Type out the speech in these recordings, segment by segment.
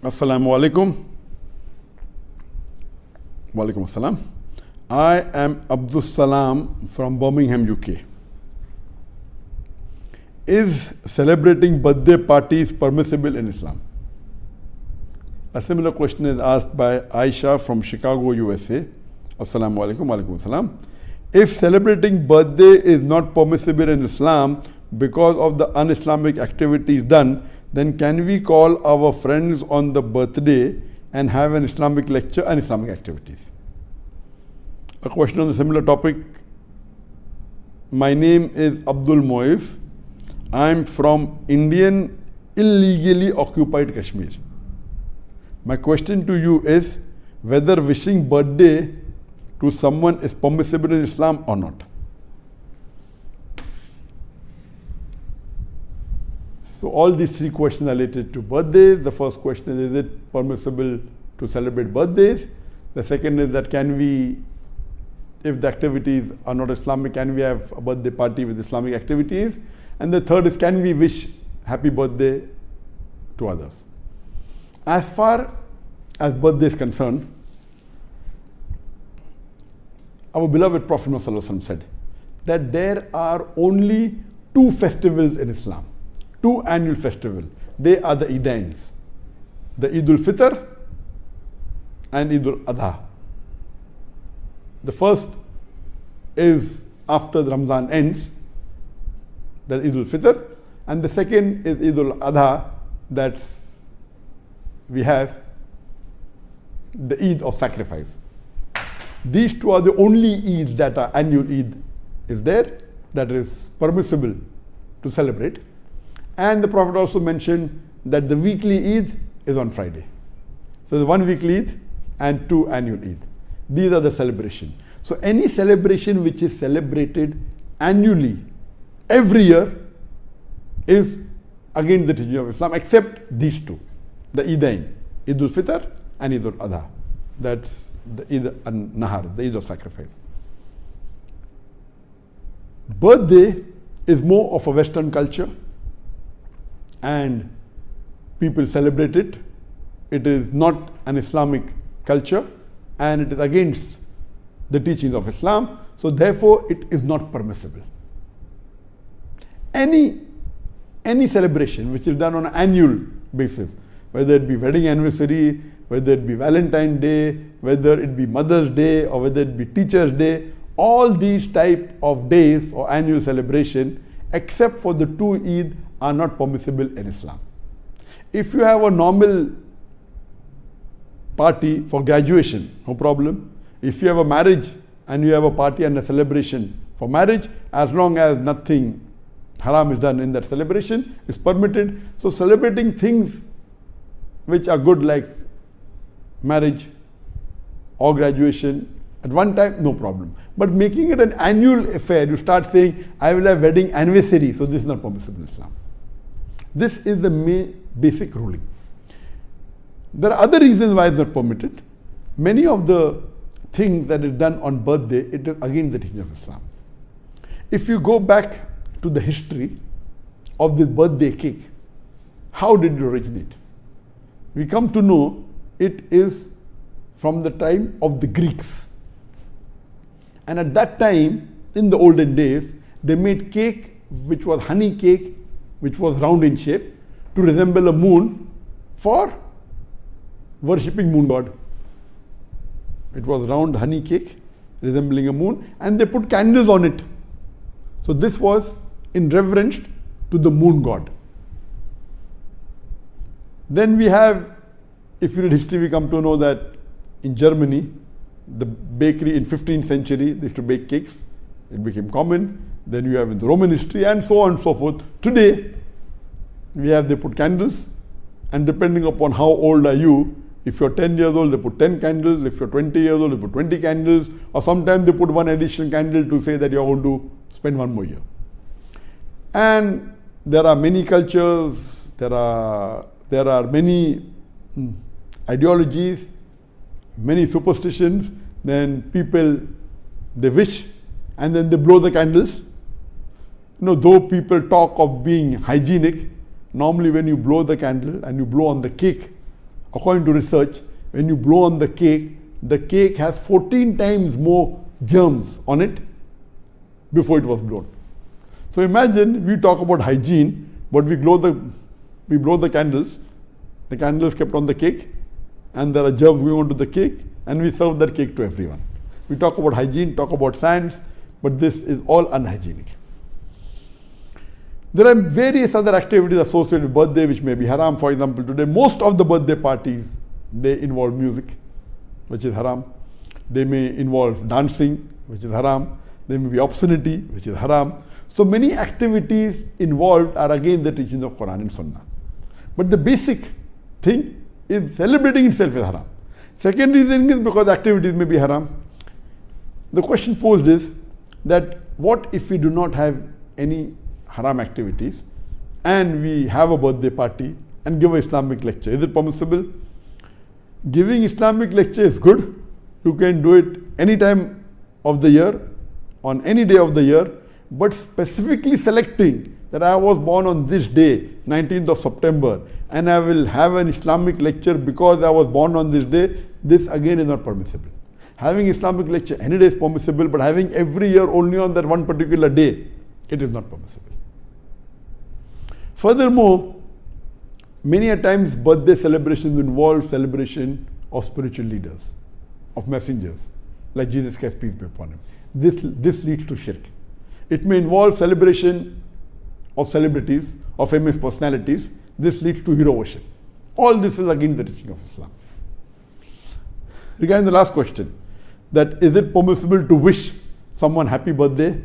Assalamu alaikum. Walaikum assalam. I am Abdul Salam from Birmingham, UK. Is celebrating birthday parties permissible in Islam? A similar question is asked by Aisha from Chicago, USA. Assalamu alaikum. Walaikum assalam. If celebrating birthday is not permissible in Islam because of the un-Islamic activities done, then can we call our friends on the birthday and have an Islamic lecture and Islamic activities? A question on a similar topic. My name is Abdul Moiz. I am from Indian illegally occupied Kashmir. My question to you is whether wishing birthday to someone is permissible in Islam or not. So all these three questions are related to birthdays. The first question is it permissible to celebrate birthdays? The second is that can we, if the activities are not Islamic, can we have a birthday party with Islamic activities? And the third is can we wish happy birthday to others? As far as birthday is concerned, our beloved Prophet Muhammad said that there are only two festivals in Islam. Two annual festivals. They are the Eidains, the Eid al-Fitr and Eid al-Adha. The first is after the Ramzan ends, that Eid al-Fitr, and the second is Eid al-Adha, that we have the Eid of sacrifice. These two are the only Eids that are annual Eid is there, that is permissible to celebrate. And the Prophet also mentioned that the weekly Eid is on Friday. So there's one weekly Eid and two annual Eid. These are the celebration. So any celebration which is celebrated annually, every year, is against the teaching of Islam, except these two, the Eidain, Eid al-Fitr and Eid al-Adha. That's the Eid al-Nahar, the Eid of sacrifice. Birthday is more of a Western culture, and people celebrate it. It is not an Islamic culture, and it is against the teachings of Islam. So therefore, it is not permissible. Any celebration which is done on an annual basis, whether it be wedding anniversary, whether it be Valentine's Day, whether it be Mother's Day, or whether it be Teacher's Day, all these type of days or annual celebration, except for the two Eid, are not permissible in Islam. If you have a normal party for graduation, no problem. If you have a marriage and you have a party and a celebration for marriage, as long as nothing haram is done in that celebration, is permitted. So celebrating things which are good like marriage or graduation at one time, no problem. But making it an annual affair, you start saying, I will have wedding anniversary, so this is not permissible in Islam. This is the main basic ruling. There are other reasons why it's not permitted. Many of the things that is done on birthday, it is against the teaching of Islam. If you go back to the history of this birthday cake, how did it originate? We come to know it is from the time of the Greeks. And at that time, in the olden days, they made cake which was honey cake, which was round in shape, to resemble a moon for worshipping moon god. It was round honey cake resembling a moon, and they put candles on it. So this was in reverence to the moon god. Then we have, if you read history, we come to know that in Germany, the bakery in 15th century, they used to bake cakes. It became common. Then you have in the Roman history and so on and so forth. Today, they put candles, and depending upon how old are you, if you're 10 years old, they put 10 candles. If you're 20 years old, they put 20 candles. Or sometimes they put one additional candle to say that you're going to spend one more year. And there are many cultures, there are many ideologies, many superstitions. Then people, they wish and then they blow the candles. Though people talk of being hygienic, normally when you blow the candle and you blow on the cake according to research, when you blow on the cake has 14 times more germs on it before it was blown. So imagine we talk about hygiene, but we blow the candles kept on the cake, and there are germs going onto the cake, and we serve that cake to everyone. We talk about hygiene, talk about science, but this is all unhygienic. There are various other activities associated with birthday which may be haram. For example, today most of the birthday parties, they involve music, which is haram. They may involve dancing, which is haram. There may be obscenity, which is haram. So many activities involved are again the teaching of Quran and Sunnah. But the basic thing is celebrating itself is haram. Second reason is because activities may be haram. The question posed is that what if we do not have any haram activities and we have a birthday party and give an Islamic lecture? Is it permissible? Giving Islamic lecture is good. You can do it any time of the year, on any day of the year, but specifically selecting that I was born on this day, 19th of September, and I will have an Islamic lecture because I was born on this day, this again is not permissible. Having Islamic lecture any day is permissible, but having every year only on that one particular day, it is not permissible. Furthermore, many a times birthday celebrations involve celebration of spiritual leaders, of messengers, like Jesus Christ, peace be upon him. This leads to shirk. It may involve celebration of celebrities, of famous personalities. This leads to hero worship. All this is against the teaching of Islam. Regarding the last question, that is it permissible to wish someone happy birthday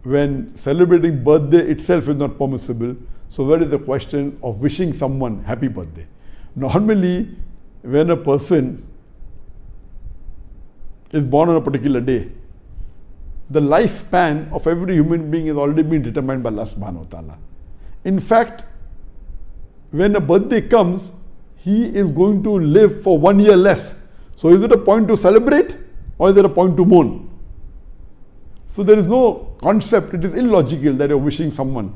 when celebrating birthday itself is not permissible? So where is the question of wishing someone happy birthday? Normally, when a person is born on a particular day, the lifespan of every human being has already been determined by Allah subhanahu wa ta'ala. In fact, when a birthday comes, he is going to live for 1 year less. So is it a point to celebrate or is it a point to mourn? So there is no concept, it is illogical that you're wishing someone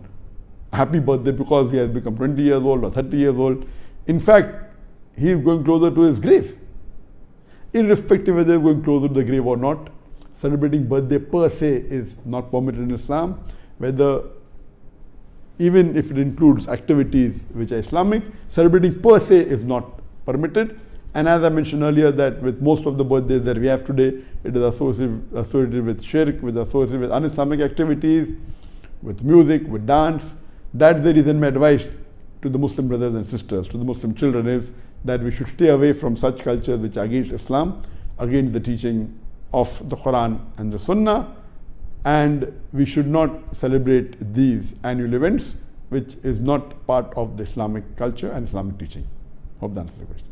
a happy birthday because he has become 20 years old or 30 years old. In fact, he is going closer to his grave. Irrespective whether he is going closer to the grave or not, celebrating birthday per se is not permitted in Islam. Whether, even if it includes activities which are Islamic, celebrating per se is not permitted. And as I mentioned earlier, that with most of the birthdays that we have today, it is associated with shirk, associated with un-Islamic activities, with music, with dance. That's the reason my advice to the Muslim brothers and sisters, to the Muslim children, is that we should stay away from such cultures which are against Islam, against the teaching of the Quran and the Sunnah, and we should not celebrate these annual events which is not part of the Islamic culture and Islamic teaching. Hope that answers the question.